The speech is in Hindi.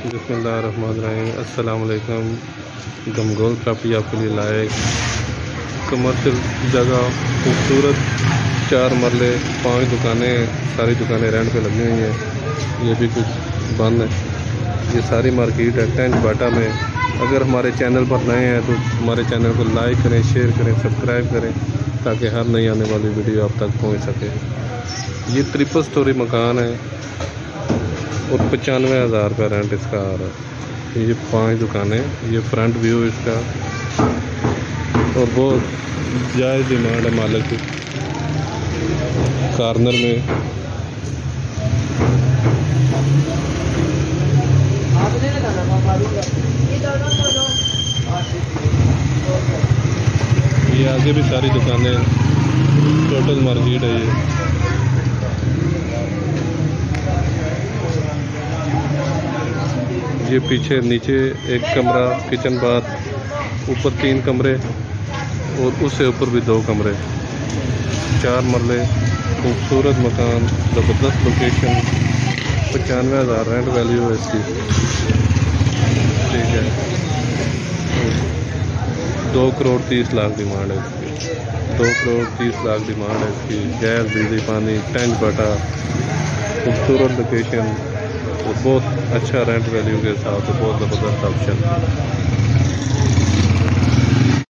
बिस्मिल्लाहिर्रहमानिर्रहीम। अस्सलाम वालेकुम। गमगोल प्रॉपर्टी आपके लिए लाए कमर्शियल जगह, खूबसूरत 4 मरले, 5 दुकानें, सारी दुकानें रेंट पे लगी हुई हैं। ये भी कुछ बंद है। ये सारी मार्केट है टेंच बाटा में। अगर हमारे चैनल पर नए हैं तो हमारे चैनल को लाइक करें, शेयर करें, सब्सक्राइब करें ताकि हर नई आने वाली वीडियो आप तक पहुंच सके। ये 3 स्टोरी मकान है और 95,000 रुपये रेंट इसका आ रहा है। ये 5 दुकानें, ये फ्रंट व्यू इसका, और बहुत जायज़ डिमांड है मालिक की। कॉर्नर में ये आगे भी सारी दुकानें, टोटल मार्केट है ये पीछे नीचे एक कमरा, किचन बाथ, ऊपर 3 कमरे और उससे ऊपर भी 2 कमरे, 4 मरले, खूबसूरत मकान, ज़बरदस्त लोकेशन। 95,000 रेंट वैल्यू है इसकी। ठीक है, 2 करोड़ 30 लाख डिमांड है इसकी। 2 करोड़ 30 लाख डिमांड है इसकी। गैस, बिजली, पानी, टेंच बाटा, खूबसूरत लोकेशन और बहुत अच्छा रेंट वैल्यू के साथ बहुत ज़बरदस्त ऑप्शन।